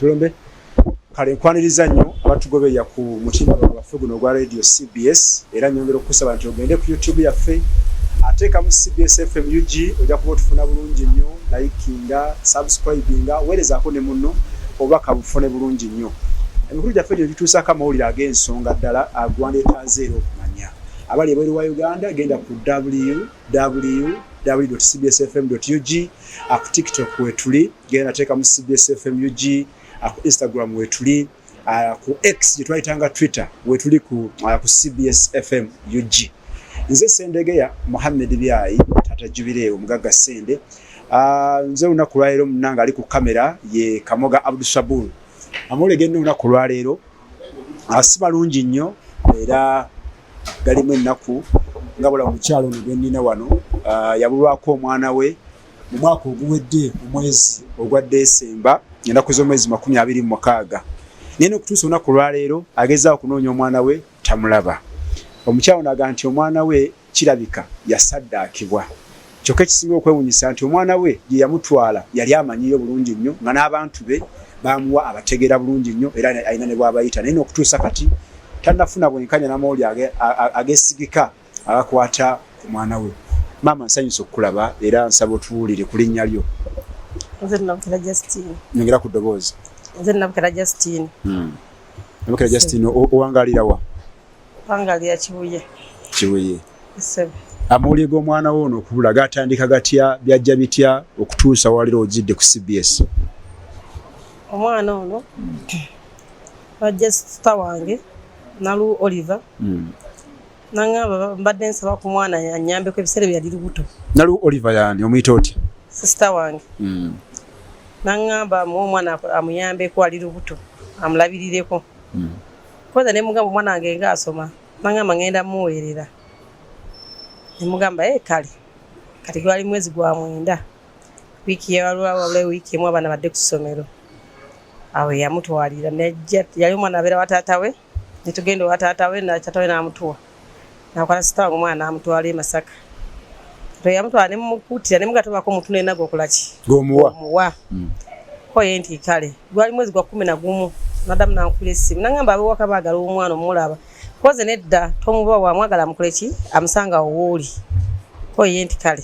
tulombe kale nkwaniriza nnyo abatugoberera ku mutima gwaffe guno gwa radio CBS era nyongera okusaba nti ogende ku YouTube yaffe ateeka mu CBS FM UG ojja kuba otufuna bulungi nnyo likinga subscribinga weerezaako ne munno obubaka bufune bulungi nnyo emikulu gyaffe gino gituusako amawulire ag'ensonga ddala agwandeetaze era okumanya abali ebweru wa Uganda genda ku www.cbsfm.ug ku TikTok wetuli genda teeka mu CBS FM UG ku Instagram wetuli ku X gye twayitanga Twitter wetuli ku CBS FM UG nze Sendegeya Mohamed Byayi tata Jubilee Omugaga Sende nze unaku lwaleero munanga ali ku kamera ye Kamoga Abdul Sabul amule gende unaku lwaleero asiba lungi nnyo era galimu ennaku nga bula omukyalo ono gwe nnina wano yabulwako omwana we mu mwaka oguwedde omwezi ogwa Desemba ennaku z'omwezi 26 nene okutuusa olunaku lwaleero agezaawo okunoonya omwana we tamulaba omukyalo naga nti omwana we kirabika yasaddaakibwa kyokka ekisinga okwewunyisa nti omwana we gye yamutwala yali amanyiyo bulungi nnyo nga n'abantu be bamuwa abategeera bulungi nnyo era alina ne bw'abayita naye okutuusa kati tannafuna bwenkanya n'amawulire agesigika agakwata ku mwana we maama nsanyusa okukulaba era nsaba otuwulire ku linnya lyo nze Nabukira Justine nyongera ku ddoboozi nze Nabukira Justine Nabukira Justine owangalira wa wangalira Kibuye sebe amawulire g'omwana we ono okubula gatandika gatya byajja bitya okutuusa walira ojjidde ku CBS omwana ono wajja sita wange Nalu Oliver nangamba mbadde nsaba ku mwana anyambeko ebiseera byali lubuto Nalu Oliver yani omuyita otya sister wange nangamba mu omwana amuyambeko ali lubuto amulabirireko koza ne mugamba omwana wange ngaasoma nangamba ngenda muweerera ne mugamba kale kati gwali mwezi gwa mwenda wiki yalwa wiki emu abana badde ku ssomero awe yamutwalira nejja yali omwana abeera wa taata we netugenda wa taata we na taata we n'amutuwa nakola sita wange omwana n'amutwala e Masaka yamutwala ne mukutira ne mugatobako omuntu nenago okolaki gomuwa koye nti kale gwali mwezi gwa 11 nadamu nankula essimu nangamba abewaka baagala omwana omulaba koze nedda tomuba wamwagala mukoleki amusanga owooli koye nti kale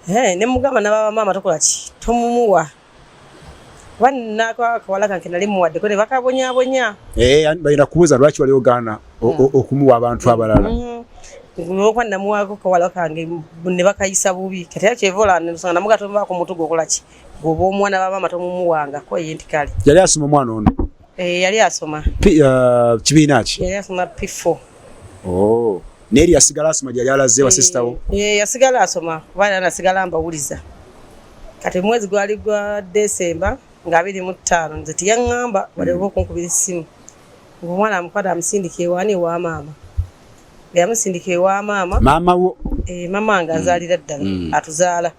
ne mugamba n'ababa maama tokolaki tomumuwa wanna kawala kanke nali muwadde ko ne bakabonyabonya balina kubuuza lwaki wali ogaana okumuwa abantu abalala okwanna muwako kawala kange ne bakayisa bubi kati yakyevola nsanga namugatombaako mutugo okolaki goba omwana baba tomumuwanga koye nti kale yali asoma omwana ono yali asoma kibiina ki yali asoma P4 neri yasigala asoma gyali alaze wa sister wo yasigala asoma kubanga nasigala mbawuliza kati mwezi gwali gwa Desemba nga 25 nze tiyaŋŋamba waliwo okunkubira essimu ng'omwana amukwata amusindika ewaani ewa maama yamusindika ewa maama maama wo maama wange azaalira ddala atuzaala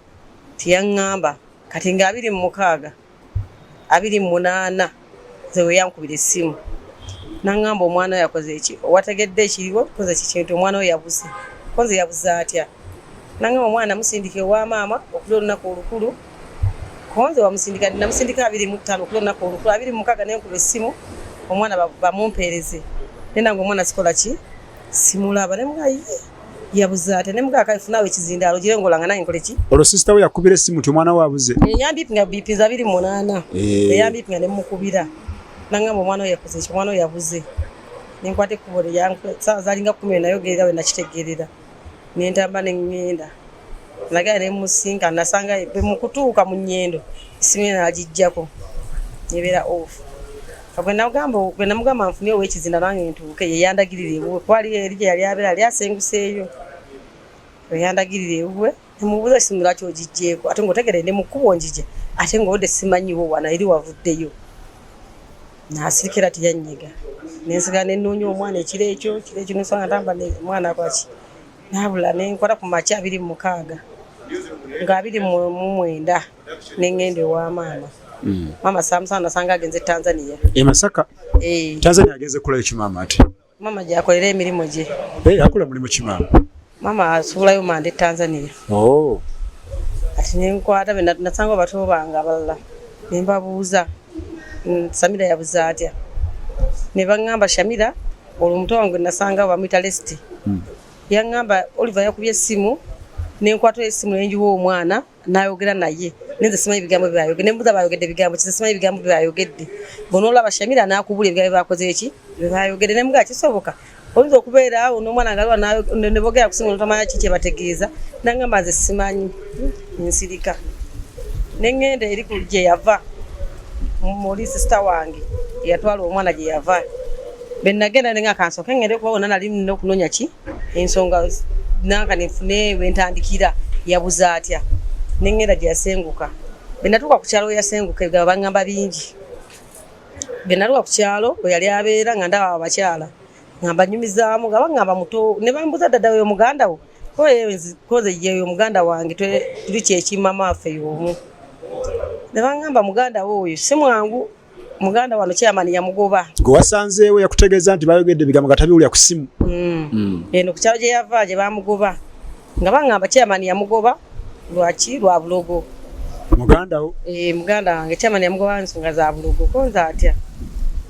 tiyaŋŋamba kati nga 26 28 ze we yankubira essimu naŋŋamba omwana we yakoze eki owategedde ekiriwo koze kikintu omwana we yabuze koze yabuze atya naŋŋamba omwana musindika ewa maama okuli olunaku olukulu konze wamusindika namusindika 25 okuli olunaku olukulu 26 nenkuba essimu omwana bamumpeereze nenange omwana sikola ki simulaba nemugaye yabuze ate nemugaa kaifunawe ekizindaalo girengolanga naye nkole ki olwo sister we yakubira essimu ti omwana we abuze yambipinga bipiza 28 yambipinga nemukubira nangamba omwana we yakoze ekyo omwana we yabuze nenkwata ekkubo saa zalinga 10 nayogerera we nakitegerera nentamba neŋŋenda nagala nemusinka nasanga mukutuuka mu nnyendo essimu ye nagijjako nebeera off gwe namugamba nfunye ow'ekizinda nange ntuuke yeyandagirira ewuwe kwali eri gye yali abeera yali asenguseeyo yeyandagirira ewuwe nemubuuza essimu lwaki ogijjeeko ate ng'otegere ne mu kkubo njije ate ng'odde simanyiwo wana eri wavuddeyo n'asirikira tiyannyiga nensigala nennoonya omwana ekiro ekyo nsanga ntamba omwana akwaki nabula nenkola ku makya 26 nga 29 neŋŋenda ewa maama mama samusana nasanga agenze Tanzania Masaka Tanzania agenze kula ekimaama ate mama gyakolera emirimu gye akola mulimu kimaama mama asulayo mande Tanzania ati nenkwata nasanga bato bange abalala nembabuuza Samira yabuze atya ne baŋŋamba Shamira olwo omuto wange nasanga bamuyita Lesti yaŋŋamba Oliver yakubye essimu nenkwata essimu nenjiwa omwana n'ayogera naye nenze simanyi ebigambo bye bayogedde nembuuza bayogedde ebigambo kisa simanyi ebigambo bye bayogedde bonoolaba Shamira n'akubula ebigambo bye bakoze eki bye bayogedde nemugaa kisoboka oyinza okubeera awo n'omwana nga aliwa ne boogera ku ssimu notamanya ki kye bategeeza naŋŋamba nze simanyi nsirika neŋŋenda eri gye yava muli sisita wange yatwala omwana gye yava benagenda nenga kansoke ngende kuba wona nali nina okunoonya ki ensonga nanka nefune wentandikira yabuze atya nengenda gye yasenguka benatuuka ku kyalo yasenguka ebigabo baŋŋamba bingi benatuuka ku kyalo bwe yali abeera nga ndaba abakyala ngamba nyumizaamu nga baŋŋamba muto ne bambuza ddadda we muganda wo koze yeyo muganda wange tuli kyekimama affe y'omu ne baŋŋamba muganda wo oyo si mwangu muganda wano kyamani yamugoba gwe wasanzeewo yakutegeeza nti bayogedde ebigambo nga tabiwulira ku ssimu eno ku kyalo gye yava gye bamugoba nga baŋŋamba kyamani yamugoba lwaki lwa bulogo muganda wo muganda wange kyamani yamugoba nsonga za bulogo konza atya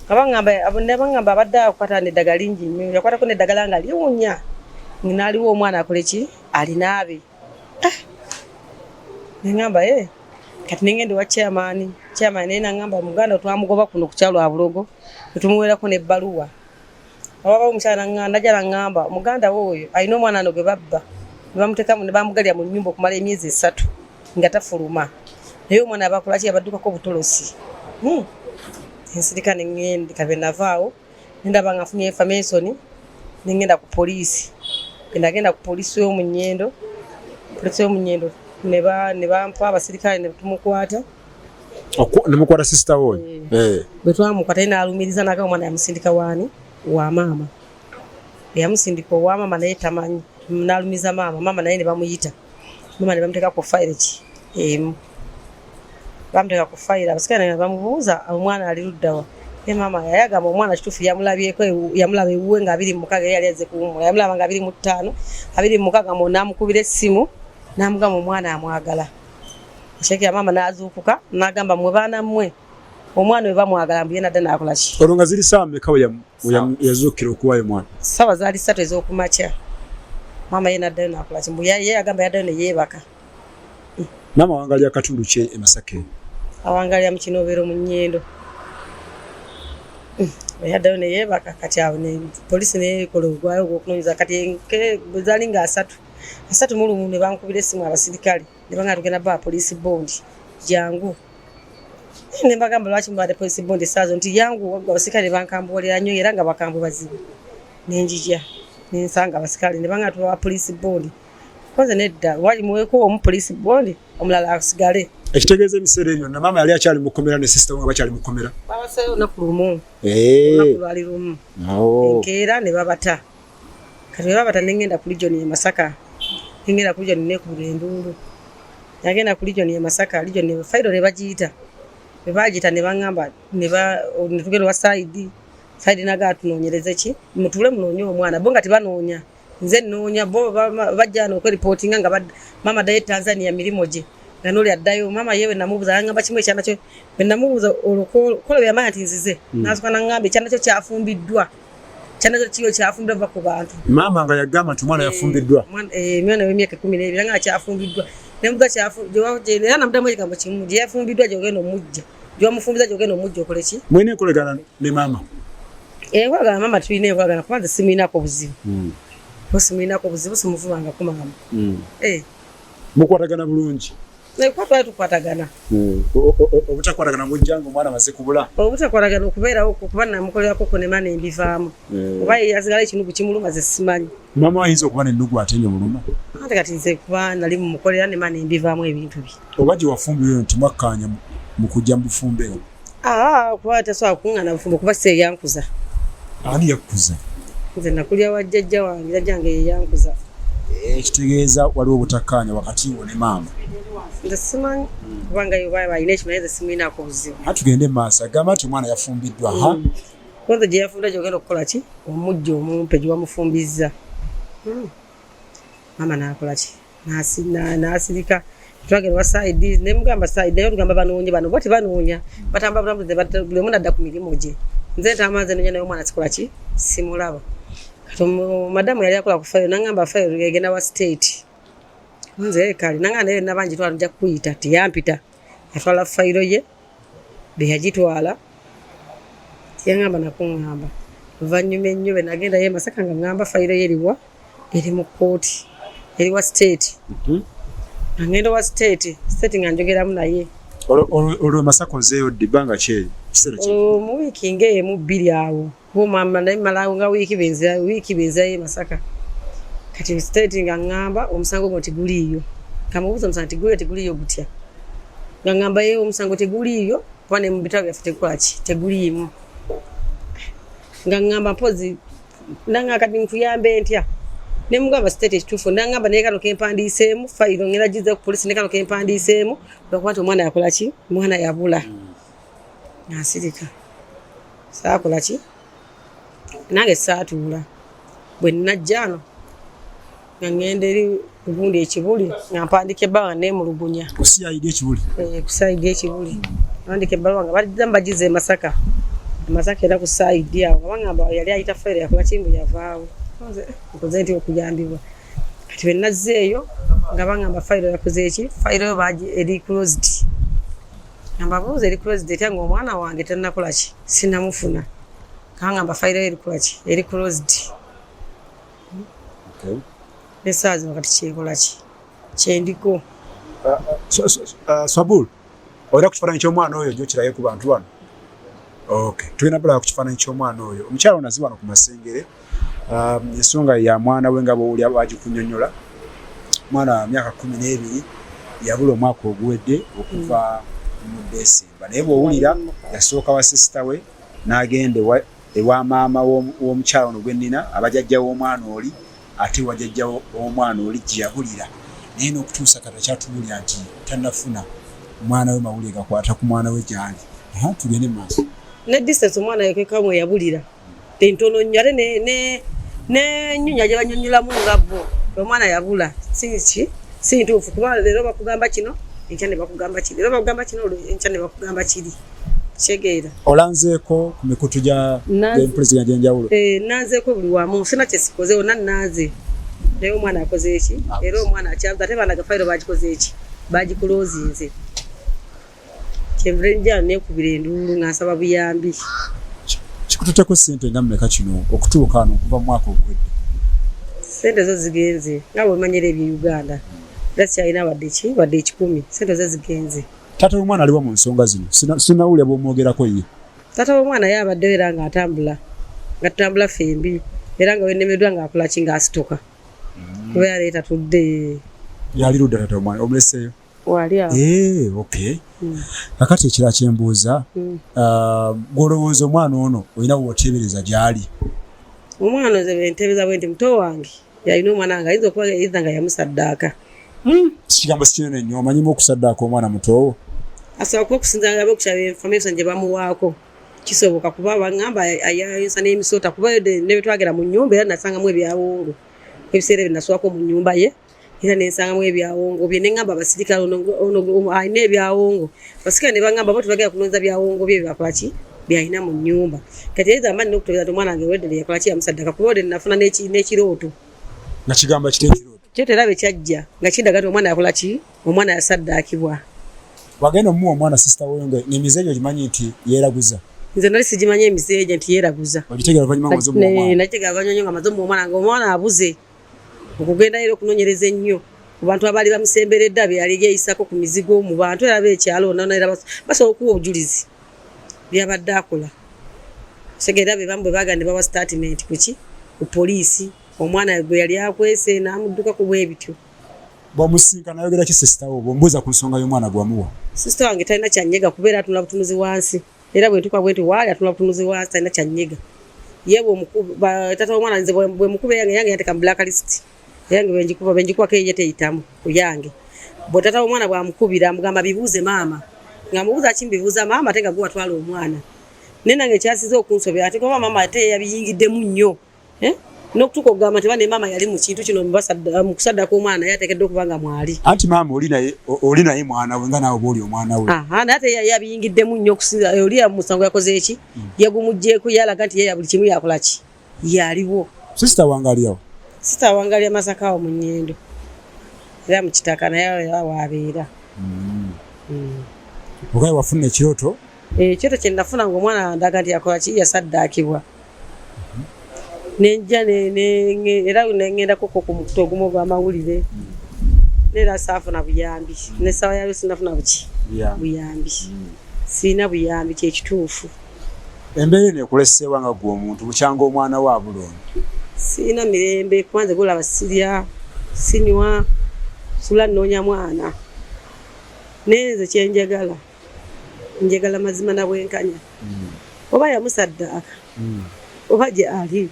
baŋŋamba abadde akwata neddagala lingi nnyo yakwatako neddagala nga liwunya naaliwo omwana akole ki alinaabe neŋŋamba kati nengende wa chairman naye naŋŋamba muganda twamugoba kuno ku kyalo abulogo netumuweerako nebbaluwa ababa omukyala najja naŋŋamba muganda wo oyo alina omwana no gwe babba nebamuteekamu ne bamugalira mu nnyumba okumala emyezi 3 nga tafuluma naye omwana abakolaki yabaddukako obutolosi ensirika neŋŋende kabe navaawo nendaba nga nfunye information nengenda ku poliisi nagenda ku poliisi y'omunyendo ne bampa abasirikale ne tumukwata nemukwata sister woyo bwe twamukwata naye n'alumiriza naga omwana yamusindika waani wa maama yamusindika owa maama naye tamanyi n'alumiza maama naye ne bamuyita maama ne bamuteeka ku fayiro ki emu bamuteeka ku fayiro abasirikale ne bamubuuza omwana ali luddawa maama yayagamba omwana kituufu yamulabyeko yamulaba ewuwe nga 26 yali azze kuwummula yamulaba nga 25 26 n'amukubira essimu namugamba omwana amwagala Sheki ya mama nazuukuka nagamba mwe baana mmwe omwana we bamwagala mbuye nadda nakola ki olonga ziri saame kawe yazuukira okuwayo mwana sawa zali 3 ez'okumakya mama ye nadda nakola ki mbuye ye agamba yadda ne yeebaka mama wangali akatundu kye emasake awangali ya mukinobero mu nnyendo yadda ne yeebaka kati awo ne polisi ne kologwayo okunoonyeza kati zali nga 3 mulumu ne bankubira essimu abasirikale ne banga tugenda ba police bond jangu ne bagamba lwaki mbade police bond sazo nti yangu wagwa abasirikale bankambuulira nnyo era nga bakambu bazibu nenjija nensanga abasirikale ne banga tuwa police bond kwanza nedda wali muweko omu police bond omulala asigale ekitegeeza ebiseera ebyo na mama yali akyali mukomera ne sister wange bakyali mukomera babasayo nakulumu nakulwali lumu enkeera ne babata kati babata nengenda ku region ya Masaka ngenda ku region ne ku Ndundu yagenda ku region ya Masaka region ne fayiro ne bagiyita ne bangamba ne tugenda wa side naga tunoonyereze ki mutule munoonye omwana bo nga tibanoonya nze noonya bo bajja no ko reporting nga mama daye Tanzania milimo je ganoli addayo mama yewe namubuza ngamba kimwe cyana cyo namubuza olokola bya maya tinzize nazuka ngambe cyana cyo cyafumbiddwa cyana cyo kiyo cyafumbiddwa ku bantu mama nga yagamba tumwana yafumbiddwa mwana w'emyaka 12 nga cyafumbiddwa nemuza je era namdamu ekigambo kimu je yafumbiddwa je ogendo mujja je wamufumbiza je ogendo mujja okoleki mwene kolegana ne mama kwagala mama tuine kwagala kwanza simina ko buzibu simina ko buzibu simuvanga kumanga mukwatagana bulungi kwa tukwatagana obutakwatagana mujjango mwana maze kubula obutakwatagana okubeera okubana mukolera ko konemane mbivaamu oba yazigala ekinugu kimuluma ze simanyi mama ayinza okuba n'ennugu ate nyo muluma ate kati nze kuba nali mu mukolera ne mane mbivaamu ebintu bye oba gye wafumbireyo nti mwakkanya mu kujja mu bufumbeyo kuba tasobola kuŋŋaana bufumbe kuba si eyankuza ani yakkuza nze nakulya wa jjajja wange jjajjange ye yankuza ekitegeeza waliwo obutakkaanya wakati wo ne maama nze simanyi kubanga yo balina ekimanyi nze simuyinaako buzibu tugende mu maaso agamba nti omwana yafumbiddwa konze gye yafumbira gyogenda okukola ki omujja omumpe gye wamufumbizza maama n'akola ki n'asirika twagera wa side ne mugamba side yo tugamba banonye bano boti banoonya batamba butambuze bule muna da ku mirimu gye nze tamaze nenya nayo mwana sikola ki simulaba kati madamu yali akola ku file nangamba file yegenda wa state nze kali nanga ne nabanji twalija kuyita tiyampita yatwala file ye be yagitwala yangamba nakungamba vanyume nyobe nagenda ye Masaka nga ngamba file ye eri mu court eri wa state ngenda wa state nga njogeramu naye olwo Masaka ozeeyo dibanga kye kisero kye mu wiki ngeye mu bbiri awo bo mama naye malawo nga wiki benza ye Masaka kati state nga ngamba omusango ngo tiguliyo kamubuza omusango tiguliyo gutya nga ngamba ye omusango tiguliyo kwane mu bitabu yafute kwaki tegulimu nga ngamba pozi nanga kati nkuyambe ntya ne mugamba state ekitufu nangamba naye kano kempandiseemu fayiro ngera gize ku police ne kano kempandiseemu lwakwata omwana yakola ki omwana yabula nasirika saakola ki nange saatuula bwe najjano nga ngenda eri ubundi ekibuli nga mpandika ebbaluwa neemulugunya kusiyayidi ekibuli kusayidi ekibuli mpandika ebbaluwa nga bajja mbagize Masaka era ku sayidi awo nga bangamba yali ayita fayiro yakola kimbu yavaawo nkoze nti okuyambibwa kati bwe nazzeeyo nga bangamba fayiro yakoze eki fayiro yo eri closed ngamba buuza eri closed etya nga omwana wange tannakola ki sinamufuna kangamba fayiro eri kola ki eri closed nesaazi wakati kyekola ki kyendiko Swabul olina ku kifaananyi ky'omwana oyo gyokirayo ku bantu bano okay tulina bala ku kifaananyi ky'omwana oyo omukyala onazi wano ku Masengere ensonga ya mwana we nga bw'oli abagikunnyonnyola mwana wa myaka 12 yabula omwaka oguwedde okuva mu Desemba naye bw'owulira yasooka wa sisita we n'agenda ewa maama w'omukyala ono gwe nnina abajjajja w'omwana oli ate wajjajja w'omwana oli gye yabulira naye n'okutuusa kati akyatubuulira nti tannafuna omwana we mawulire gakwata ku mwana we gy'ali tugende mu maaso ne distance omwana yekekamwe yabulira tentono nnyo ate ne nnyunya gye banyonnyolamu nga bo omwana yabula si ntuufu kuba leero bakugamba kino enkya ne bakugamba kiri leero bakugamba kino enkya ne bakugamba kiri kyegeera olanzeeko ku mikutu gya empuliziganya gy'enjawulo nanzeeko buli wamu sina kyesikoze onna nanze naye omwana akoze eki era omwana akyabuza ate baana gafayiro bagikoze eki bagikulozinze kyemvire njano neekubira enduulu nga nsaba buyambi kikututeko ssente nga mmeka kino okutuuka wano okuva mu mwaka oguwedde ssente zo zigenze nga bwemanyira ebye Uganda era sikyalina wadde 10 ssente zo zigenze taata w'omwana aliwa mu nsonga zino sinawulira bw'omwogerako ye taata w'omwana ye abaddeyo era nga tutambula fembi era nga wennemeddwa ng'akola ki ng'asitoka kuba yaleeta tudde yali ludda taata w'omwana omuleseeyo wali awo okay kakati ekira kyembuuza gw'olowooza omwana ono olina bw'oteebereza gy'ali omwana oze benteebeza bwe nti muto wange yalina omwana wange ayinza okuba yayinza nga yamusaddaaka kigambo kinene nnyo omanyimu okusaddaaka omwana mutowo asobola kuba okusinza nga okukyaba information gye bamuwaako kisoboka kuba baŋŋamba ayayinsa n'emisoota kuba ne bwe twagera mu nnyumba era nasangamu ebyawongo ebiseera ebyo naswako mu nnyumba ye era nensangamu ebyawongo bye neŋŋamba abasirikale ono alina ebyawongo abasirikale ne baŋŋamba bo tebagenda kunonza byawongo bye byakola ki byalina mu nnyumba kati yayinza amaanyi n'okutegeeza nti omwana wange weddere yakola ki yamusaddaka kuba ode nafuna n'ekirooto nga kigamba kiti ekirooto kyo terabe kyajja nga kindaga nti omwana yakola ki omwana yasaddaakibwa wagenda omuwa omwana sisita we ng'emize egyo ogimanyi nti yeeraguza nze nali sigimanyi emize egyo nti yeeraguza ogitegera oluvannyuma amaze omuwa omwana nakitegera oluvannyuma nga amaze omuwa omwana nga omwana abuze okugenda era okunoonyereza ennyo ku bantu abaali bamusemberedde byali gyeyisako ku mizigo mu bantu era beekyalo nona era basobola okuwa obujulizi byabadde akola segera be bamu bwe bagande bawa statement kuki ku poliisi omwana gwe yali akwese n'amudduka ku bwebityo bw'omusinkana ayogera ki sisita wo bw'ombuuza ku nsonga y'omwana gwamuwa sisita wange talina kyanyega kubeera atunula butunuzi wansi era bwe ntuka bwe nti waali atunula butunuzi wansi talina kyanyega ye tata w'omwana nze bwe mukuba yange yateka mu blacklist yange benjikuwako ye teyitamu ku yange bwe tata w'omwana bwamukubira amugamba bibuuze maama ng'amubuuza kimbibuuza maama ate nga gwe watwala omwana naye nange ekyasize okunsobera ate kuba maama ate yabiyingiddemu nnyo N'okutuuka okugamba nti bane maama yali mu kintu kino mu kusaddako omwana naye ateekeddwa okuba nga mwali. Anti maama oli naye mwana we nga naawe bw'oli omwana we. Naye ate yabiyingiddemu nnyo okusinza oli musango yakoze eki yagumuggyeko yalaga nti yeye buli kimu yakola ki yaliwo. Sisita wange aliyawo? Sisita wange ali Masaka awo mu Nnyendo era mu Kitaka naye waabeera. Ogaye wafuna ekyoto? Ekyoto kye nafuna ng'omwana ndaga nti yakola ki yasaddaakibwa. Nenja era nengendako ku mukutu ogumu ogw'amawulire neera saafuna buyambi n'essawa yalwo sinafuna buyambi siina buyambi kyekituufu. Embeera eno ekuleseewa nga gwe omuntu bukyanga omwana wa bulongo? Siina mirembe kubanze gulaba sirya sinywa sula nnoonya mwana naye nze kyenjagala njagala mazima na bwenkanya oba yamusaddaaka oba gye ali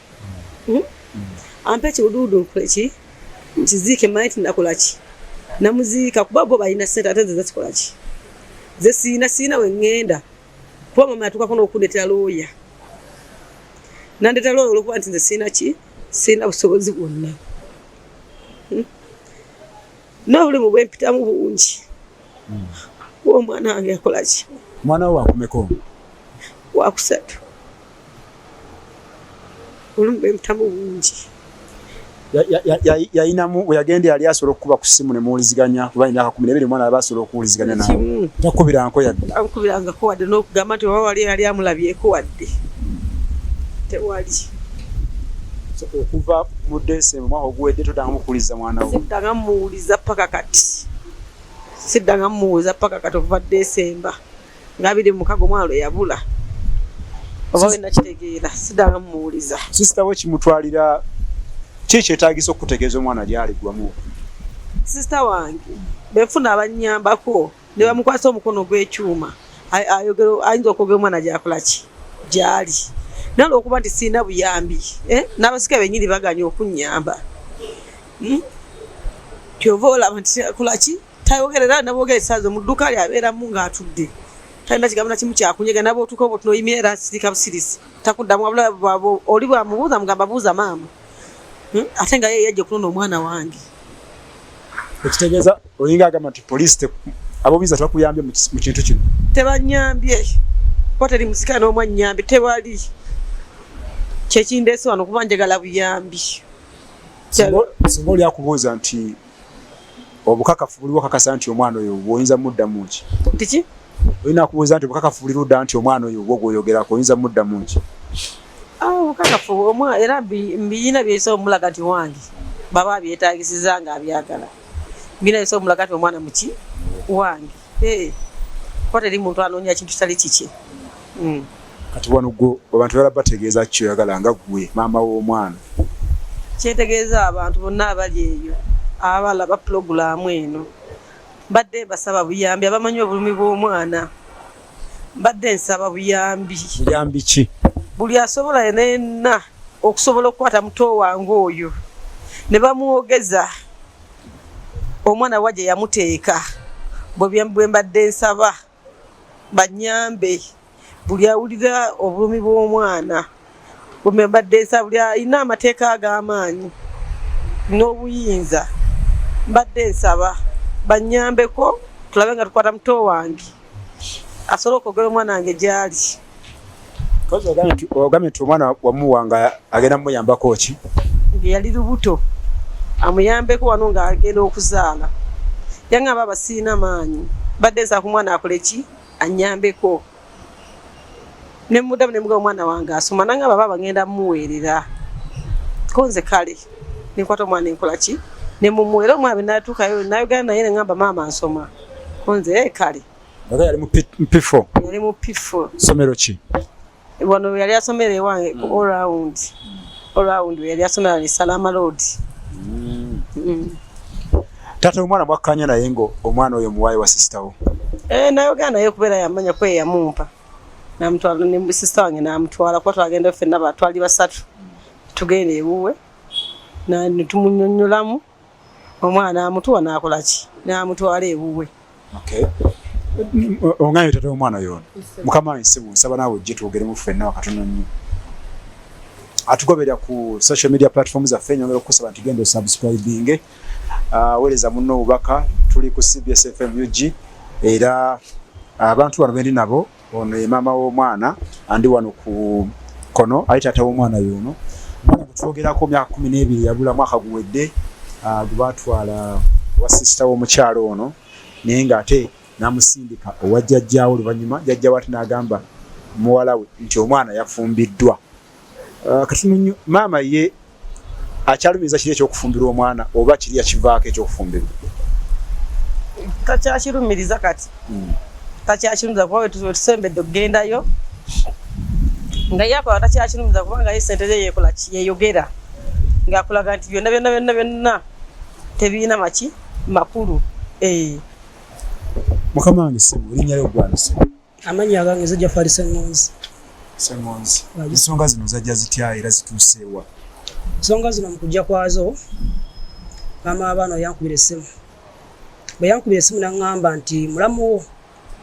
ampe ekibuduudu nkoleki nkiziike mmanyi ti nakola ki namuziika kuba bo balina ssente ate nze zakikola ki ze siina we ŋŋenda kuba mama yatuukako n'okundetera looya nandetera looya olwokuba nti nze siina ki siina busobozi bwonna n'obulimu bwe mpitamu bungi omwana wange yakola ki mwana we wakumeko wakusatu olumu bwe mpitamu bungi yayinamu we yagenda yali asobola okukuba ku ssimu ne muwuliziganya kuba emyaka 12 omwana aba asobola okuwuliziganya naawe takubirangako yadde? Ankubirangako wadde n'okugamba nti oba wali yali amulabyeko wadde tewali. Okuva mu Desemba mwaka oguwedde todanga mukuwuliza mwana wo? Siddanga muwuliza paka kati okuva Desemba nga 20 omwana lwe yabula oba we nakitegeera siddanga muwuliza. Sisita we kimutwalira ki kyetaagisa okutegeeza omwana gy'aligwamu? Sisita wange benfuna abannyambako ne bamukwasa omukono gw'ekyuma ayinza okwogera omwana gy'akola ki gy'ali naye olwokuba nti siina buyambi n'abasika bennyini baganya okunnyamba kyova olaba nti akola ki tayogerera naboogera esaazo mu dduuka lye abeeramu ng'atudde talina kigambo na kimu kyakunyega naba otuuka obwo tunoyimira era sirika busirisi takuddamu wabula oli bwamubuuza mugamba buuza maama ate nga ye yajja kunona omwana wange. Ekitegeeza oyinga agamba nti poliisi abo biza tebakuyambye mu kintu kino? Tebanyambye kuba teri musika n'omu annyambye tewali kyekindeese wano kuba njagala buyambi. Singa oli akubuuza nti obukakafu buli bwakakasa nti omwana oyo bw'oyinza muddamu ki? Tiki? Olina akubuuza nti obukakafu buli ludda nti omwana oyo bwo gw'oyogerako oyinza muddamu ki? Obukakafu era mbiyina byeyisa omulaga nti wange baba abyetaagisiza nga abyagala mbiyina byeyisa omulaga nti omwana muki wange kuba teri muntu anoonya kintu kitali kiki. Kati wano gwo abantu bala bategeeza kyoyagala nga gwe maama w'omwana? Kyetegeeza abantu bonna abali eyo abalaba pulogulaamu eno mbadde basaba buyambi abamanyi obulumi bw'omwana mbadde nsaba buyambi. Buyambi ki? Buli asobola yenna okusobola okukwata muto wange oyo ne bamwogeza omwana wajje yamuteeka bwe mbadde nsaba bannyambe buli awulira obulumi bw'omwana bwe mbadde nsaba buli alina amateeka ag'amaanyi n'obuyinza mbadde nsaba bannyambeko tulabe nga tukwata muto wange asobola okwogera omwana wange gy'ali. Ogambye nti omwana wamuwanga agenda muyambako ki? Yali lubuto amuyambeko wano ng'agenda okuzaala yangamba abasiina maanyi badde nsaba ku mwana akole ki annyambeko ne muddamu ne mugamba omwana wange asoma nangamba baba ngenda mumuweerera ko nze kale nenkwata omwana enkola ki ne mumuweera omwana bwe natuukayo nayogera naye ne ngamba maama nsoma ko nze kale. Yali mu P4? Yali mu P4. Somero ki? Wano yali asomera ewange all round yali asomera ni Salama Road. Tata omwana mwakkanya naye ngo omwana oyo muwaayi wa sisita wo? Nayogera naye okubeera yamanya kwe yamumpa namutwala ne sisita wange namutwala kuba twagenda ffenna twali basatu tugenda ewuwe netumunyonyolamu omwana amutuwa nakola ki namutwala ewuwe. Ongayo tata omwana yono mukama wange nsaba naawe ojje twogeremu ffenna wakatono nnyo. atugoberera ku social media platforms za fenya ngero kusaba ntigendo subscribing weleza munno obubaka tuli ku CBS FM UG era abantu bano bendi nabo ono mama w'omwana andi wano ku kono ayitata w'omwana yuno mwana kutogerako myaka 12 yabula mwaka guwedde gubatwala wa sister w'omukyalo ono naye ng'ate namusindika owajjajjaawo oluvanyuma jjajja wati n'agamba muwala we nti omwana yafumbiddwa kati mama ye akyalumiza kiri ekyokufumbirwa omwana oba kiri yakivaako ekyokufumbirwa takyakirumiriza kati takyakirumiriza kuba wetusembedde okugendayo nga yakola takyakirumiriza kubanga ye sente ze yekola yeyogera ng'akulaga nti byonna tebiina maki makulu. Mukama wange Ssebo erinnya gwanise amannya agange Jafari Sengonzi. Ensonga zino zajja zitya era zituuseewa? Ensonga zino mu kujja kwazo maama abaana yankubira essimu. Bwe yankubira essimu n'aŋŋamba nti mulamu wo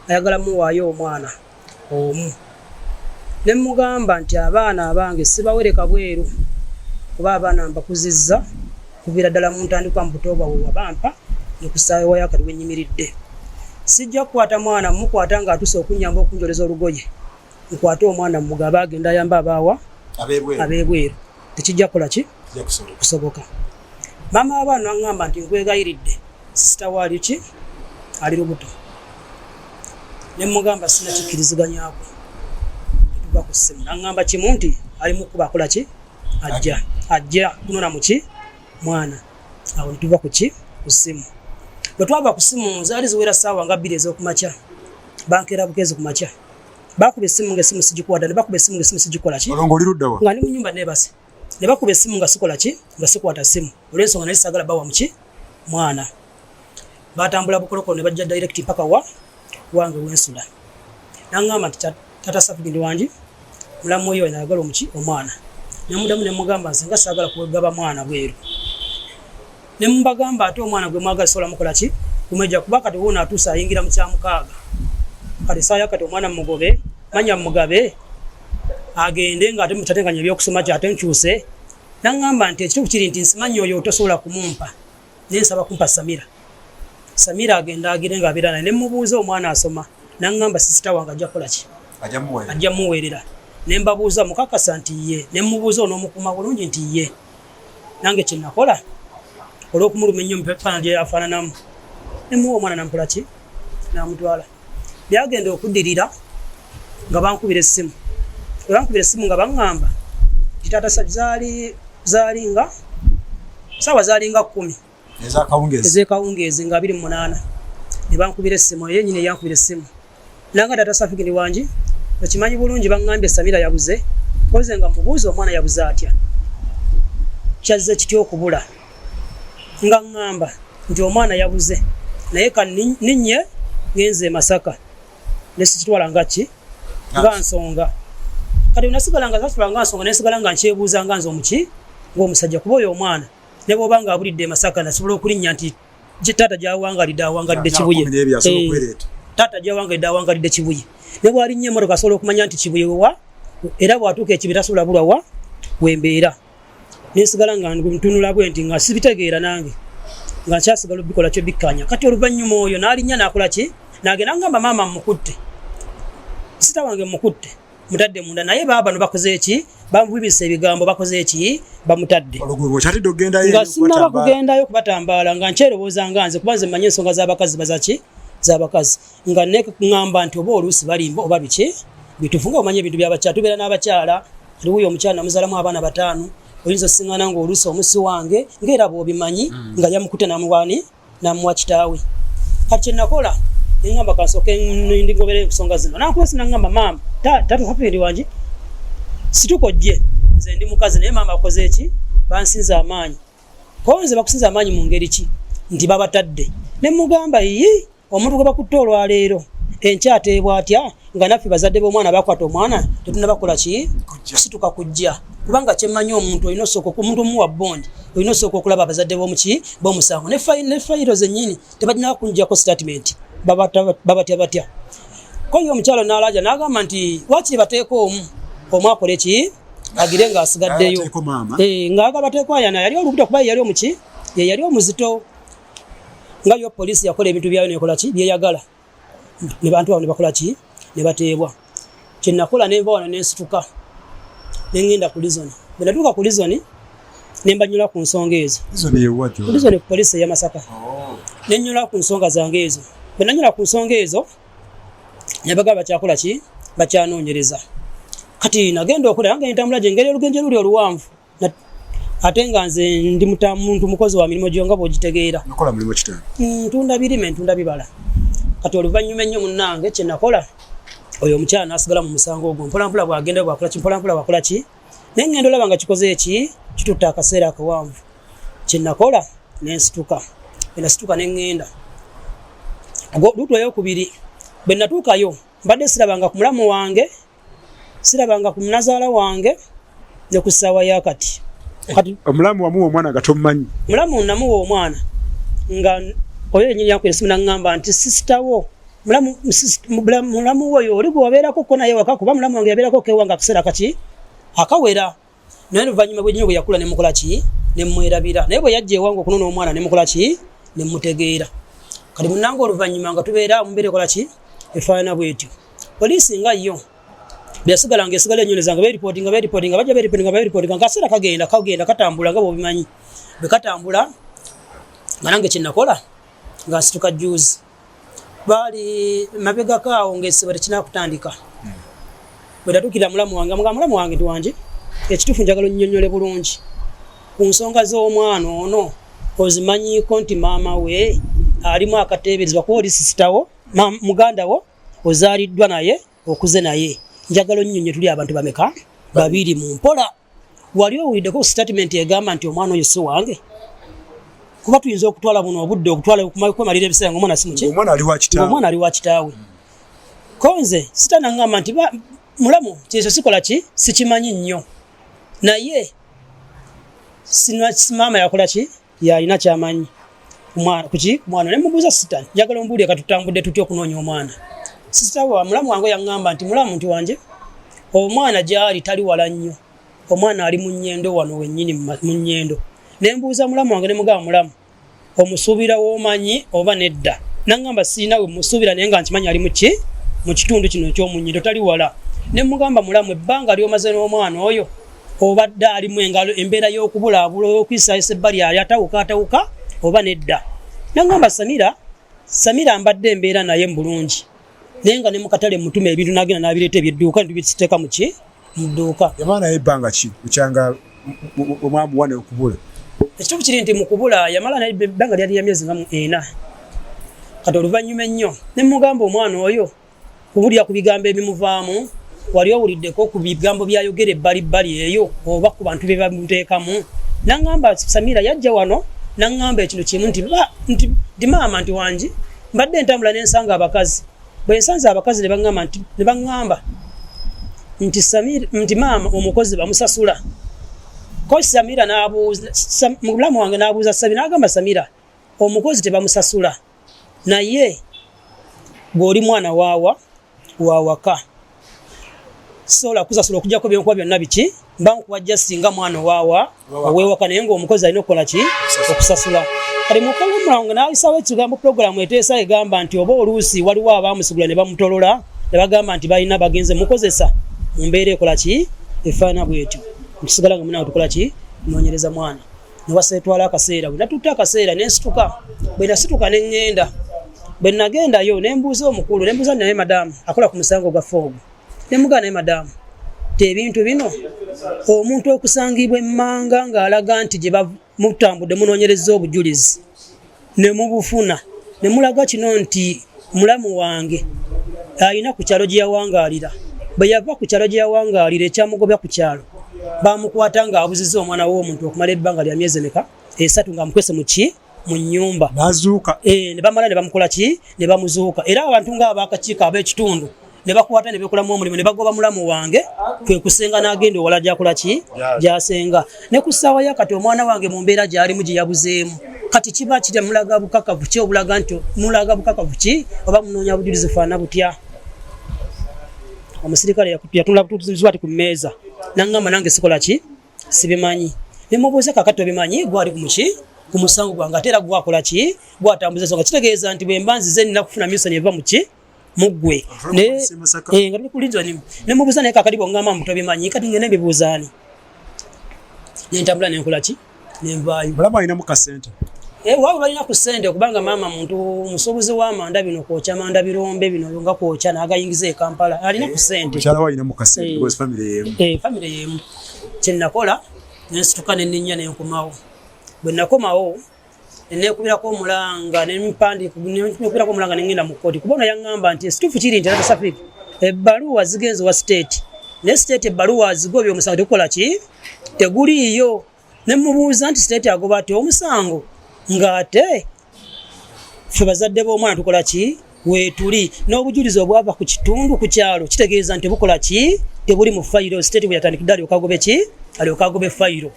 ayagala muwaayo omwana omu. Ne mmugamba nti abaana abange sibawereka bweru kuba abaana mbakuzizza kuviira ddala mu ntandikwa mu Butoba we wabampa ne kusaawa wayo akati wennyimiridde. Sijja kukwata mwana mukwata ng'atuuse okunyamba okunjoleza olugoye. Nkwata omwana mugaba agenda ayamba abaawa abeebweru. Tekijja kukola ki? Kusoboka. Maama abaana aŋŋamba nti nkwegayiridde sisita waali ki? Ali lubuto. Ne mmugamba sina kikkiriziganyako. Tuva ku ssimu. N'aŋŋamba kimu nti ali mu kuba akola ki? Ajja kunona mu ki? Mwana. Awo ne tuva ku ki? Ku ssimu. Bwe twava ku ssimu zaali ziwera ssaawa nga 2 ez'okumakya. Bankeera bukezi ku makya. Bakuba essimu ng'essimu sigikwata, ne bakuba essimu ng'essimu sigikola ki? Olwo ng'oli ludda wa? Nga ndi mu nnyumba neebase. Ne bakuba essimu nga sikola ki? Nga sikwata ssimu. Olw'ensonga nali saagala bawa mu ki? Mwana. Baatambula bukolokolo ne bajja direct mpaka wange w'ensula. N'aŋŋamba nti tata Safugindi wangi mulamu oyo ayagala omuki omwana. Ne muddamu ne mugamba nze nga saagala kwegaba mwana bweru. Ne mbagamba ate omwana gwe mwagala sobola mukola ki? Kumejja kuba kati wuuno atuuse ayingira mu kyamukaaga. Kati saaya kati omwana mugobe manya mugabe agende ng'ate mutateganya ebyokusoma kyate nkyuse. N'aŋŋamba nti ekituufu kiri nti nsimanyi oyo tosobola kumumpa. Ne nsaba kumpa Samira agenda agire ng'abeera naye ne mubuuza omwana asoma. N'aŋŋamba sisita wange ajja kukola ki? Ajja muweerera. Ne mbabuuza mukakasa nti ye. Ne mubuuza onoomukuuma bulungi nti ye. Nange kye nakola olw'okumuluma ennyo mu pefaana gye yafaananamu. Ne muwa omwana namukola ki? N'amutwala. Byagenda okuddirira nga bankubira essimu. Bwe bankubira essimu nga baŋŋamba nti taata zaali nga ssaawa zaali nga 10 ez'ekawungeezi nga 28. Ne bankubira essimu ye nnyini eyankubira essimu. Nanga taata Safugindi wangi okimanyi bulungi baŋŋambye Samira yabuze koze nga mubuuza omwana yabuze atya. Kyazze kitya okubula nga ŋŋamba nti omwana yabuze naye kanninye ngenze Masaka ne sikitwala nga ki? Nga nsonga. Kati nasigala nga zatula nga nsonga nesigala nga nkyebuuza nga nze omuki? Ng'omusajja kuba oyo omwana ne bw'oba nga abulidde Masaka nasobola okulinnya nti taata gy'awangalidde awangalidde Kibuye. Taata gy'awangalidde awangalidde Kibuye. Ne bw'alinnye emmotoka asobola okumanya nti Kibuye wa era bw'atuuka ekibira asobola bulwa wa wembeera. Nesigala nga ntunula bwe nti nga sibitegeera nange nga nkyasigala obikola kyo bikkanya. Kati oluvannyuma oyo n'alinnya n'akola ki? N'agenda ngamba maama mukutte. Sita wange mukutte mutadde munda naye baaba no bakoze eki? Bamubibisa ebigambo bakoze eki? Bamutadde. Nga sinaba kugendayo kubatambaala nga nkyerowooza nga nze kuba nze mmanyi ensonga z'abakazi bazaki? Z'abakazi. Nga neŋŋamba nti oba oluusi balimba oba biki? Bitufu nga omanye ebintu by'abakyala. Tubeera n'abakyala aliwuyo omukyala namuzalamu abaana 5. Oyinza osiŋŋana ng'oluusi omusi wange ng'era bw'obimanyi nga yamukutte namuwa kitaawe. Kati kye nakola neŋŋamba kansooke ndigobere ensonga zino. Nankuba sinaŋŋamba maama taata Safugindi wangi situkojje nze ndi mukazi naye maama bakoze eki? Bansinza amaanyi. Ko nze bakusinza amaanyi mu ngeri ki? Nti babatadde. Ne mugamba yi omuntu gwe bakutte olwaleero enkyateebwa atya nga naffe bazadde b'omwana bakwata omwana tetunnabakola ki? Kusituka kujja. Kubanga kyemmanyi omuntu olina osooka omuntu omuwa bondi olina osooka okulaba abazadde b'omusango ne fayiro zennyini tebagina kunjjako statement babatya. Ko ye omukyalo n'alaja n'agamba nti wakiri bateeka omu akola eki? agire nga asigaddeyo ng'agaba tekwayana yali olubuto kuba yali omuki ye yali omuzito nga yo poliisi yakola ebintu byayo nekola ki byeyagala ne bantu abo ne bakola ki ne bateebwa kyenakola nenva wano nensituka nengenda ku Lizoni bwe natuuka ku Lizoni nembanyula ku nsonga ezo Lizoni ku poliisi ya Masaka nenyula ku nsonga zange ezo bwe nanyula ku nsonga ezo nyabaga bakyakola ki bakyanoonyereza kati nagenda okulaba nga entambula gyengeri olugenje luli oluwanvu ate nga nze ndi muntu mukozi wa mirimu gyo nga bw'ogitegeera ntunda birime ntunda bibala kati oluvannyuma ennyo munnange kye nakola oyo omukyala n'asigala mu musango ogwo mpolampola bw'agenda bwakola ki mpolampola bwakola ki naye ngenda olaba nga kikoze eki kitutta akaseera akawanvu kye nakola nensituka nasituka neŋŋenda lutu eyokubiri bwe natuukayo mbadde sirabanga ku mulamu wange sirabanga ku munazaala wange ne ku ssaawa yakati omulamu wamuwa omwana nga tomumanyi mulamu namuwa omwana nga oyo yennyini yankuye esimu naŋŋamba nti sisitawo mulamu woyo oli gwe wabeerako ko naye waka kuba mulamu wange yabeerako kewanga akaseera kaki akawera naye luvannyuma bwenyini bwe yakula nemukola ki nemwerabira naye bwe yajja ewange okunona omwana nemukola ki nemutegeera kati munange oluvannyuma nga tubeera mumbeera ekola ki efaanana bwetyo poliisi nga yo byasigala nga esigala ennyonyi zange beeripotinga bajja beeripotinga ngaakaseera kagenda katambula nga bwobimanyi bwe katambula nga nange kyenakola nga nsituka juzi baali mabegako awo ngaesiba tekinakutandika bwe natuukira mulamu wange nga mulamu wange tiwange ekituufu njagala onnyonnyole bulungi ku nsonga z'omwana ono ozimanyiiko nti maama we alimu akateeberezebwa kuba oli sisitawo muganda wo ozaaliddwa naye okuze naye njagala onnyonnye tuli abantu bameka babiri mu mpola wali owuliddeko statement egamba nti omwana oyo si wange kuba tuyinza okutwala buno obudde okwemalira ebiseera ngaomwana si muki omwana ali wa kitaawe ko nze sitanaŋŋamba nti mulamu kyekyo sikola ki sikimanyi nnyo naye maama yakola ki yalina kyamanyi mwana nemubuuza sitani njagala ombuulire katutambudde tutya okunoonya omwana sisitawa mulamu wange yaŋŋamba nti mulamu nti wange omwana gyali tali wala nnyo omwana ali mu nnyendo wano wennyini mu nnyendo nembuuza mulamu wange nemugamba mulamu omusuubira w'omanyi oba nedda naŋŋamba siinawe musuubira naye nga nkimanyi ali muki mu kitundu kino ekyomunnyindo tali wala nemugamba mulamu ebbanga lyomaze n'omwana oyo obadde alimu embeera y'okubulaabula y'okwisaayisa ebbali atawuka oba nedda naŋŋamba samira mbadde embeera naye mbulungi naye nga ne mukatale mutuma ebintu nagenda n'abireeta ebyedduuka nebiteeka muki mu dduuka yamala naye ebbanga ki ukyanga omwamuwane okubula ekituufu kiri nti mukubula yamala naye ebbanga lyali lyamyezi nga 4 kati oluvannyuma ennyo nemugamba omwana oyo kubulya ku bigambo ebimuvaamu wali owuliddeko ku bigambo byayogera ebbalibbali eyo oba ku bantu be bamuteekamu naŋŋamba samira yajja wano naŋŋamba ekintu kimu nti maama nti wangi mbadde entambula n'ensanga abakazi bwe nsanze abakazi ne baŋŋamba nti maama omukozi bamusasula ko samira n'abuuza mulamu wange n'abuuza samira n'agamba samira omukozi tebamusasula naye bw'oli mwana wawaka sola kusasula okujjako byenkuba byonna biki mba nkuwajja singa mwana owewaka naye ngaomukozi alina okukola ki okusasula kati mukalumula wange n'ayisawo ekigambo puroguramu eteesa egamba nti oba oluusi waliwo abaamusigula ne bamutolola ne bagamba nti balina bagenze mukozesa mu mbeera ekola ki efaana bwetyo ntusigala nga munawe tukola ki noonyereza mwana newaseetwala akaseera bwe natutta akaseera nensituka bwe nasituka neŋŋenda bwe nagendayo nembuuza omukulu nembuuza naye madamu akola ku musango gwaffe ogwo nemugaa naye madamu ebintu bino omuntu okusangibwa emmanga ng'alaga nti gye mutambudde munoonyereza obujulizi ne mubufuna ne mulaga kino nti mulamu wange alina ku kyalo gye yawangaalira bwe yava ku kyalo gye yawangaalira ekyamugobya ku kyalo bamukwata ng'abuzizza omwana w'omuntu okumala ebbanga lya myezi emeka 3 ng'amukwese mu nnyumba n'azuuka ne bamala ne bamukola ki ne bamuzuuka era abantu ng'abakakiiko ab'ekitundu ne bakwata ne bekolamu omulimu ne bagoba mulamu wange kwe kusenga n'agenda owala gyakola ki gyasenga ne ku ssaawa yakati omwana wange mu mbeera gy'alimu gye yabuzeemu kati kiba kirya mulaga bukakavu ki obulaga nti mulaga bukakavu ki oba munoonya bujulizi faana butya omusirikale yatunula butuzibwa ati ku mmeeza nangamba nange sikola ki sibimanyi nemubuuza kakati obimanyi gwali kumuki ku musango gwange ate era gwakola ki gwatambuza ensonga kitegeeza nti bwe mbanzize nina kufuna misoni eva muki muggwe nga tuli kulizoni nemubuuza naye kakati bwongamba mbu tobimanyi kati ngene mbibuuzaani nentambula nenkola ki nenvaayo bulamu alina mu kasente waba balina ku ssente kubanga maama muntu musuubuzi w'amanda bino kwokya manda birombe bino nga kwokya n'agayingiza e Kampala alina ku ssente mukyala we alina mu kasente because family yemu family yemu kyenakola nensituka nenninnya nenkomawo bwe nakomawo neekubirako omulanga nekubirako omulanga nengenda mu kkooti kuba ono yaŋŋamba nti ekituufu kiri nti atasafiri ebbaluwa zigenze wa state ne state ebbaluwa zigobye omusango tegukola ki teguliiyo nemubuuza nti state agoba ati omusango ng'ate ffe bazadde b'omwana tukola ki weetuli n'obujulizi obwava ku kitundu ku kyalo kitegeeza nti bukola ki tebuli mu fayiro state bwe yatandikidde alyokagobe ki alyokagobe fayiro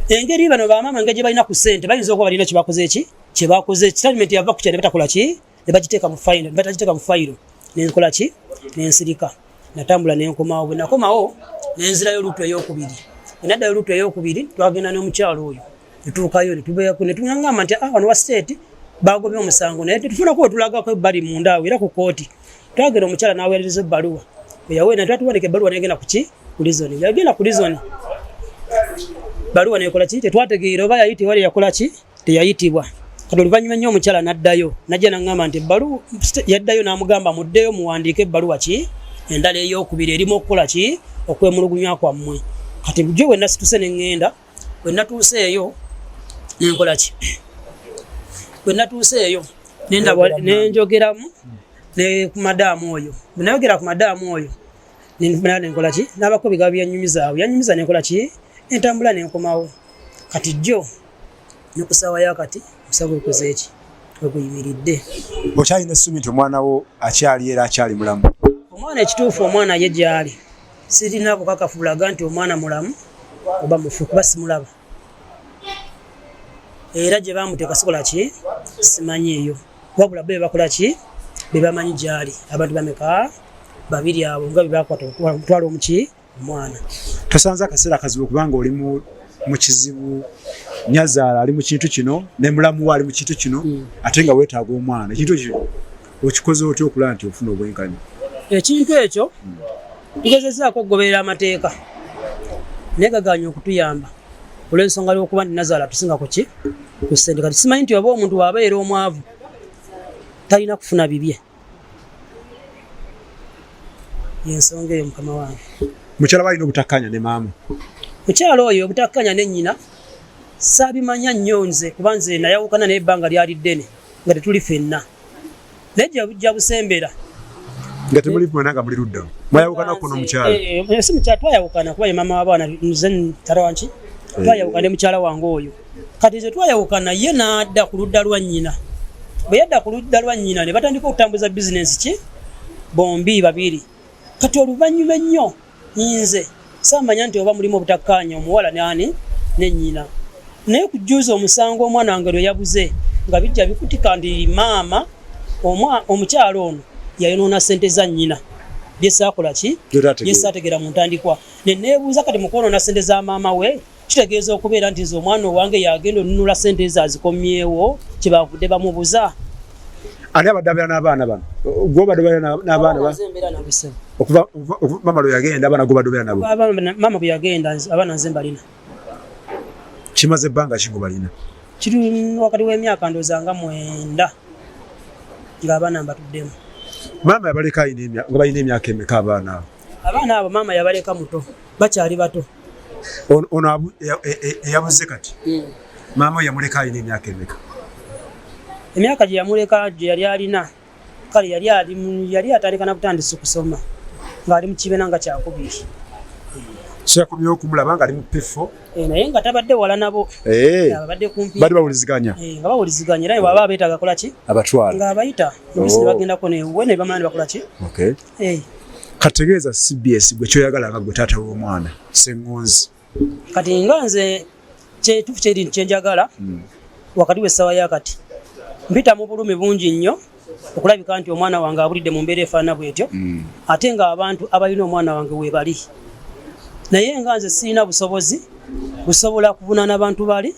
engeri bano bamaama engeri gye balina ku ssente bayinza okuba balina kyebakoze ki kyebakoze statement yava ku kyalo ne batakola ki ne bagiteeka mu fayiro nenkola ki nensirika natambula nenkomawo bwe nakomawo nenzirayo lutu ey'okubiri enaddayo lutu ey'okubiri twagenda n'omukyalo oyo netuukayo netubeeko netuŋŋamba nti wano wa state bagobye omusango naye tetufunako wetulagako ebbali munda awo era ku kooti twagenda omukyala n'aweereza ebbaluwa eyaweera netwatuwandika ebbaluwa negenda kuki ku lizoni yagenda ku lizoni baluwa nekola ki tetwategeera oba yayitibwa yakola ki teyayitibwa kati oluvannyuma nnyo omukyala n'addayo najja naŋŋamba nti ebbaluwa yaddayo n'amugamba muddeyo muwandiike ebbaluwa ki endala ey'okubiri erimu okukola ki okwemulugunya kwammwe kati bujjo bwe nasituse neŋŋenda bwe natuuse eyo nenkola ki bwe natuuse eyo nenjogeramu ne ku madaamu oyo bwe nayogera ku madaamu oyo nenkola ki n'abako bigabo byanyumiza awo yanyumiza nenkola ki entambula nenkomawo kati jjo nekusaawa yakati omusago okoze eki oguyimiridde okyalina essuubi nti omwana wo akyali era akyali mulamu omwana ekituufu omwana ye gyali sirina bukakafu bulaga nti omwana mulamu oba mufu kuba simulaba era gye bamuteeka sikola ki simanyi eyo wabula be bakola ki be bamanyi gyali abantu bameka babiri abo nga bebakwata okutwala omuki omwana tosanze akaseera kazibu kubanga oli mu kizibu nyazaala ali mu kintu kino ne mulamu we ali mu kintu kino ate nga weetaaga omwana ekintu ekyo okikoze otya okulaba nti ofuna obwenkanya ekintu ekyo tugezezaako okugoberera amateeka naye gaganya okutuyamba olw'ensonga lw'okuba nti nazaala tusinga ku ki ku ssente kati simanyi nti oba omuntu wabeera omwavu talina kufuna bibye yensonga eyo mukama wange mukyala balina obutakkanya ne maama mukyala oyo obutakkanya ne nnyina saabimanya nnyo nze kuba nze nayawukana naye ebbanga lyali ddene nga tetuli ffenna naye jja busembera nga temuli mwena nga muli ludda mwayawukanako n'omukyala si mukyala twayawukana kuba ye maama w'abaana nze ntala wanki twayawukana ne mukyala wange oyo kati ze twayawukana ye n'adda ku ludda lwa nnyina bwe yadda ku ludda lwa nnyina ne batandika okutambuza bizinensi ki bombi babiri kati oluvannyuma ennyo nze saamanya nti oba mulimu obutakkaanya omuwala nani ne nnyina naye kujuza omusango omwana wange lwe yabuze nga bijja bikutika ndi maama omukyalo ono yayonoona ssente za nnyina byesaakola ki byesaategeera mu ntandikwa neneebuuza kati mukwonoona ssente za maama we kitegeeza okubeera nti nze omwana owange yagenda onunula ssente ezo azikomyewo kyebavudde bamubuza ani abadde abeera n'abaana bano gwe obadde obeera n'abaana okuva maama lwe yagenda abaana gwe obadde obeera nabo maama bwe yagenda abaana nze mbalina kimaze ebbanga ki gwe balina kiri wakati w'emyaka ndooza nga 9 ng'abaana mbatuddemu maama yabaleka nga balina emyaka emeka abaana abo abaana abo maama yabaleka muto bakyali bato ono eyabuze kati maama we yamuleka alina emyaka emeka emyaka gye yamuleka gye yali alina kale yali atandika na butandisi kusoma ng'ali mu kibiina nga kyakubiri so yakomyewo okumulaba nga ali mu P4 naye nga tabadde wala nabo abadde kumpi bali bawuliziganya nga bawuliziganya era bwaba abeetaaga kola ki abatwala nga abayita oluusi ne bagendako newe ne bamala ne bakola ki kategeeza CBS gwe kyoyagala nga gwe taata w'omwana Ssengonzi kati nga nze kyetuufu kyeri kyenjagala wakati w'essaawa yakati mpita mu bulumi bungi nnyo okulabika nti omwana wange abulidde mu mbeera efaana bw'etyo ate nga abantu abalina omwana wange weebali naye nga nze sirina busobozi busobola kuvunaana abantu bali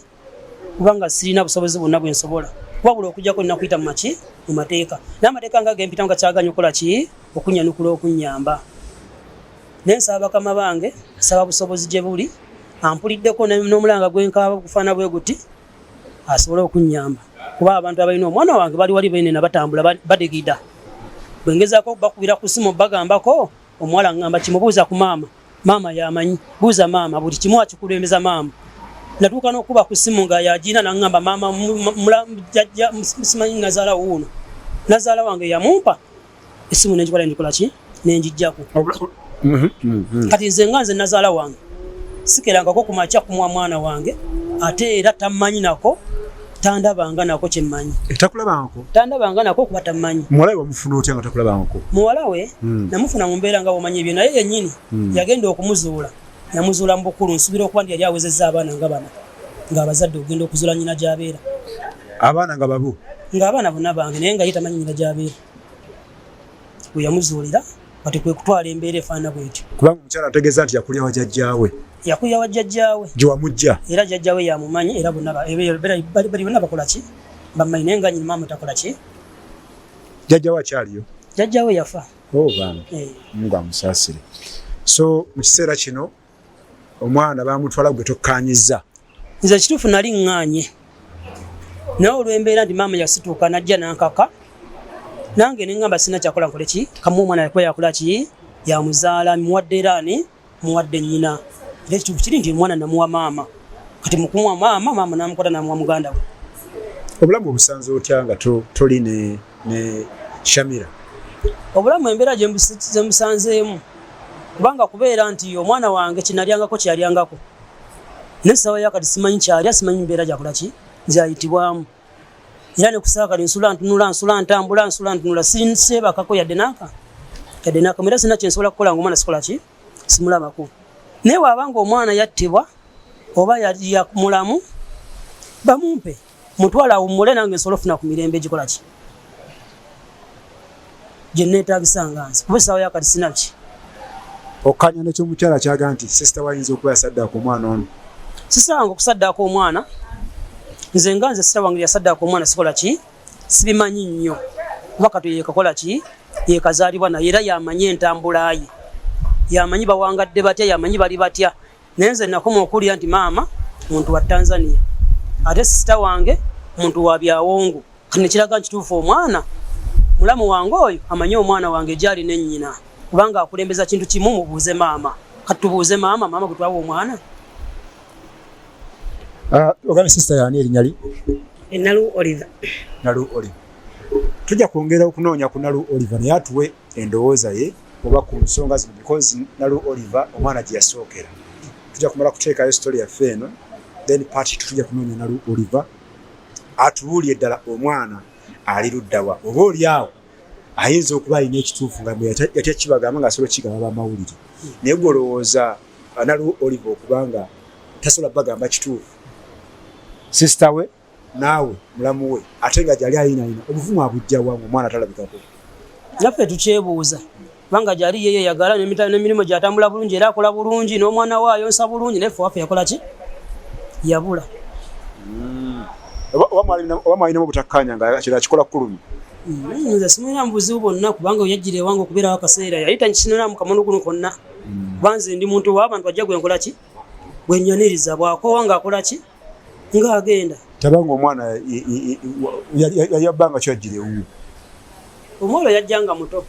kubanga sirina busobozi bwonna bwe nsobola wabula okujjako nina kuyita mu mateeka n'amateeka nga gempita nga kyaganya okukola ki okunyanukula okunyamba naye nsaba bakama bange nsaba busobozi gye buli ampuliddeko n'omulanga gwenkaaba okufaana bwe guti asobole okunyamba kuba abantu abalina omwana wange bali wali benena batambula badigida bwengezaako bakubira ku simu bagambako omuwala ngamba kimubuuza ku maama yamanyi buuza maama buli kimu akikulembeza maama natuuka n'okuba ku simu nga yagina nangamba maama simanyi nazaala wuuno nazaala wange yamumpa esimu nenjikola ndikola ki nenjijjako kati nze nga nze nazaala wange sikerangako kumakya kumwa mwana wange ate era tamanyi nako tandabanga nako kyemmanyi tandabanga nako kuba tamanyi muwala we wamufuna otya nga takulabangako muwala we namufuna mu mbeera nga bwomanyi ebyo naye yennyini yagenda okumuzuula yamuzuula mu bukulu nsuubira okuba ndi yali awezezza abaana nga bana ng'abazadde ogenda okuzuula nyina gy'abeera abaana nga babu ng'abaana bonna bange naye nga ye tamanyi nyina gy'abeera we yamuzuulira kati kwe kutwala embeera efaana bwetyo kubanga omukyala ategeeza nti yakulya wa jjajjaawe yakulya wa jjajjaawe gye wamujja era jjajjaawe yamumanyi era bali bonna bakola ki bamanyi naye nga nyini maama takola ki jjajjaawe akyaliyo jjajjaawe yafa bana Mungu amusaasire so mu kiseera kino omwana bamutwala gwe tokkaanyiza nze ekituufu nali ŋŋaanye naye olw'embeera nti maama yasituuka najja nankaka nange neŋŋamba sina kyakola nkole ki kamu omwana yakuba yakola ki yamuzaala muwadde era ani muwadde nnyina era ekituufu kiri nti omwana namuwa maama kati mukumuwa maama namukwata namuwa muganda we obulamu obusanze otya nga toli ne Shamira obulamu embeera gye musanzeemu kubanga kubeera nti omwana wange kinalyangako kyalyangako n'essaawa yakati simanyi kyalya simanyi mbeera gyakola ki nzayitibwamu era ne kusaaka nsula ntambula sinseebakako yadde naaka era sina kyensobola kukola nga omwana sikola ki simulabako naye waabanga omwana yattibwa oba mulamu bamumpe mutwala awummule nange nsobola ofuna ku mirembe gikola ki gye neetaagisanga nze kuba essaawa yakati sinaki okkanya nekyomukyala kyaga nti sisita wayinza okuba yasaddaaka omwana ono sisita wange okusaddaaka omwana nze nga nze sisita wange yasaddaaka omwana sikola ki sibimanyi nnyo kuba kati yekakola ki yekazaalibwa naye era yamanyi entambula ye yamanyi bawangadde batya yamanyi bali batya naye nze nakoma okulya nti maama muntu wa Tanzania ate sisita wange muntu wa Byawongo kati nekiraga nkituufu omwana mulamu wange oyo amanyi omwana wange gyali nennyina kubanga akulembeza kintu kimu mubuuze maama kati tubuuze maama bwe twawa omwana ogana sisita yani erinyali Nalu Oliver tujja kwongera okunoonya ku Nalu Oliver naye atuwe endowooza ye oba ku nsonga zino because Nalu Oliver omwana gye yasookera tujja kumala kuteekayo story yaffe eno then part tujja kunoonya Nalu Oliver atubuulye ddala omwana ali luddawa oba oli awo ayinza okuba alina ekituufu nga yatya kibagamba nga asobola kigamba bamawulire naye gwe olowooza Nalu Oliver okubanga tasobola bagamba kituufu sisita we naawe mulamu we ate nga gyali alina obuvumu abujjawa omwana talabikako naffe tukyebuuza kubanga gyali yeyo yagala n'emirimu gyatambula bulungi era akola bulungi n'omwana waayo nsa bulungi naye ffe waffe yakola ki yabula oba mwalinamu obutakkanya nga kira kikola kulumi nze simulina mu buzibu bwonna kubanga yajjira ewange okubeerawo akaseera yayita nkisiniramu kamono guno konna kuba nze ndi muntu w'abantu bajja gwenkola ki gwenyaniriza bw'akoowa ng'akola ki ng'agenda tabanga omwana yabbanga kyajjira ewu omwana yajjanga muto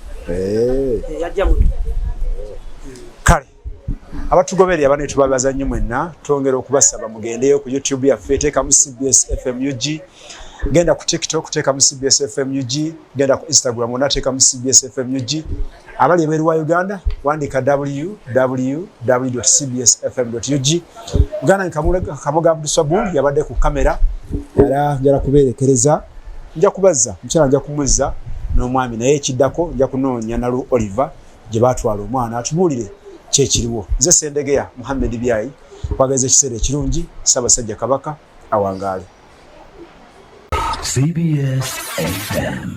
yajja muto kale abatugoberera abana tubabaza nnyo mwenna twongera okubasaba mugendeyo ku YouTube yaffe teekamu CBS FM UG genda ku TikTok teekamu CBS FM UG genda ku Instagram onateekamu CBS FM UG abali ebweru wa Uganda wandika www.cbsfm.ug Uganda Kamoga Abdusabul yabadde ku kamera era njala kuberekereza nja kubaza mkyala nja kumuzza n'omwami naye ekiddako nja kunoonya Nalu Oliver gye batwala omwana atubuulire kyekiriwo nze Sendegeya Muhammad Byayi kwageza ekiseera ekirungi Ssaabasajja Kabaka awangaale CBS FM.